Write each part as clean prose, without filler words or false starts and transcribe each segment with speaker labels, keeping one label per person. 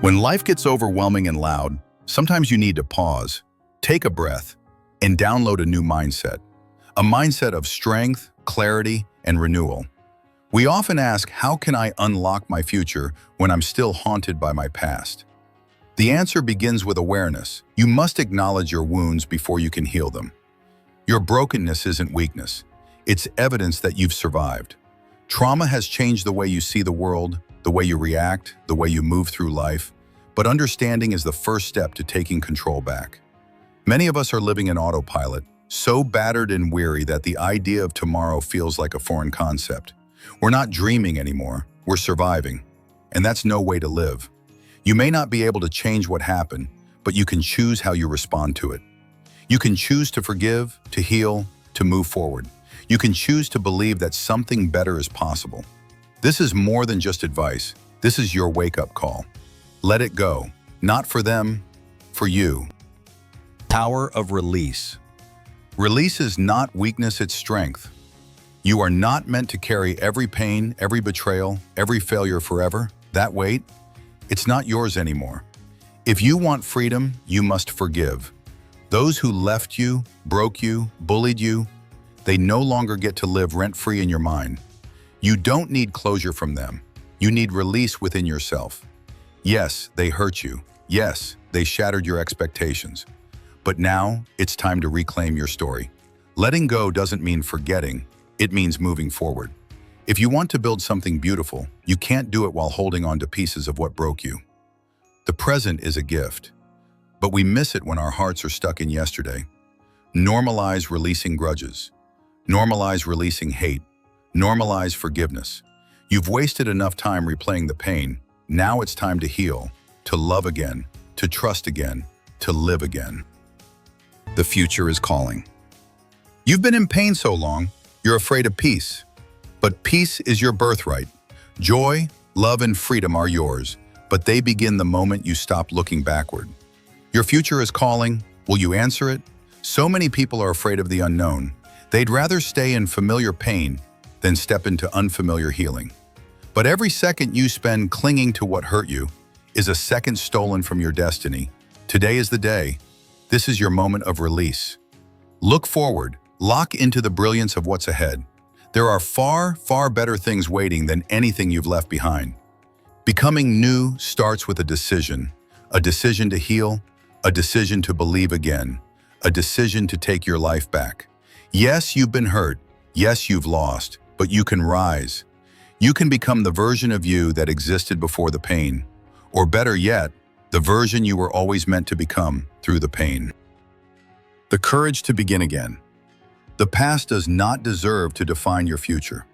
Speaker 1: When life gets overwhelming and loud, sometimes you need to pause, take a breath, and download a new mindset. A mindset of strength, clarity, and renewal. We often ask, how can I unlock my future when I'm still haunted by my past? The answer begins with awareness. You must acknowledge your wounds before you can heal them. Your brokenness isn't weakness. It's evidence that you've survived. Trauma has changed the way you see the world, the way you react, the way you move through life, but understanding is the first step to taking control back. Many of us are living in autopilot, so battered and weary that the idea of tomorrow feels like a foreign concept. We're not dreaming anymore, we're surviving, and that's no way to live. You may not be able to change what happened, but you can choose how you respond to it. You can choose to forgive, to heal, to move forward. You can choose to believe that something better is possible. This is more than just advice. This is your wake-up call. Let it go. Not for them, for you. Power of release. Release is not weakness, it's strength. You are not meant to carry every pain, every betrayal, every failure forever. That weight, it's not yours anymore. If you want freedom, you must forgive. Those who left you, broke you, bullied you, they no longer get to live rent-free in your mind. You don't need closure from them. You need release within yourself. Yes, they hurt you. Yes, they shattered your expectations. But now, it's time to reclaim your story. Letting go doesn't mean forgetting, it means moving forward. If you want to build something beautiful, you can't do it while holding on to pieces of what broke you. The present is a gift, but we miss it when our hearts are stuck in yesterday. Normalize releasing grudges. Normalize releasing hate. Normalize forgiveness. You've wasted enough time replaying the pain. Now it's time to heal, to love again, to trust again, to live again. The future is calling. You've been in pain so long, you're afraid of peace. But peace is your birthright. Joy, love, and freedom are yours, but they begin the moment you stop looking backward. Your future is calling. Will you answer it? So many people are afraid of the unknown. They'd rather stay in familiar pain than step into unfamiliar healing. But every second you spend clinging to what hurt you is a second stolen from your destiny. Today is the day. This is your moment of release. Look forward, lock into the brilliance of what's ahead. There are far, far better things waiting than anything you've left behind. Becoming new starts with a decision to heal, a decision to believe again, a decision to take your life back. Yes, you've been hurt. Yes, you've lost, but you can rise. You can become the version of you that existed before the pain, or better yet, the version you were always meant to become through the pain. The courage to begin again. The past does not deserve to define your future.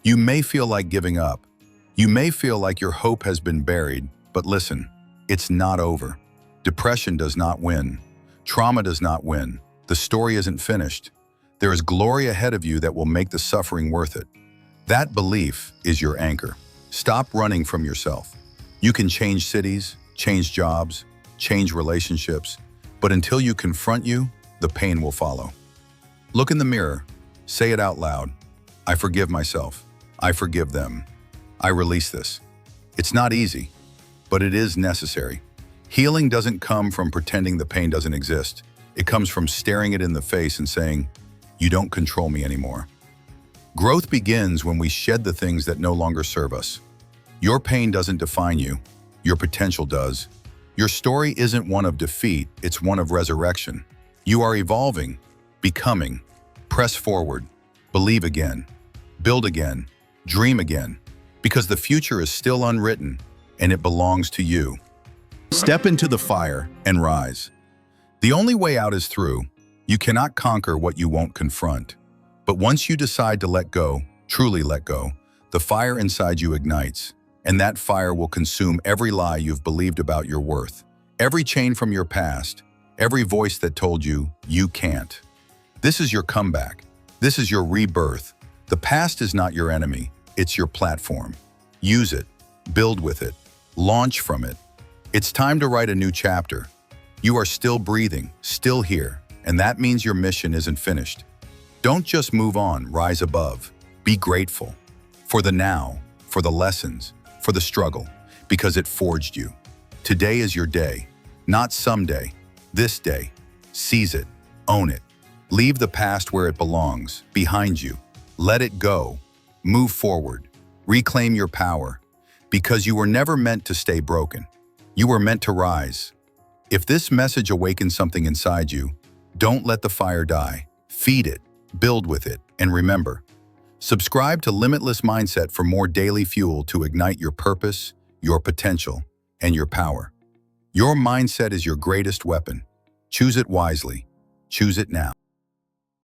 Speaker 1: You may feel like giving up. You may feel like your hope has been buried, but listen, it's not over. Depression does not win. Trauma does not win. The story isn't finished. There is glory ahead of you that will make the suffering worth it. That belief is your anchor. Stop running from yourself. You can change cities, change jobs, change relationships, but until you confront you, the pain will follow. Look in the mirror. Say it out loud. I forgive myself. I forgive them. I release this. It's not easy, but it is necessary. Healing doesn't come from pretending the pain doesn't exist. It comes from staring it in the face and saying, "You don't control me anymore." Growth begins when we shed the things that no longer serve us. Your pain doesn't define you. Your potential does. Your story isn't one of defeat, it's one of resurrection. You are evolving, becoming. Press forward, believe again, build again, dream again, because the future is still unwritten and it belongs to you. Step into the fire and rise. The only way out is through. You cannot conquer what you won't confront. But once you decide to let go, truly let go, the fire inside you ignites, and that fire will consume every lie you've believed about your worth, every chain from your past, every voice that told you, you can't. This is your comeback. This is your rebirth. The past is not your enemy. It's your platform. Use it. Build with it. Launch from it. It's time to write a new chapter. You are still breathing, still here, and that means your mission isn't finished. Don't just move on, rise above. Be grateful for the now, for the lessons, for the struggle, because it forged you. Today is your day, not someday. This day. Seize it. Own it. Leave the past where it belongs, behind you. Let it go. Move forward. Reclaim your power. Because you were never meant to stay broken. You were meant to rise. If this message awakens something inside you, don't let the fire die. Feed it, build with it, and remember, subscribe to Limitless Mindset for more daily fuel to ignite your purpose, your potential, and your power. Your mindset is your greatest weapon. Choose it wisely. Choose it now.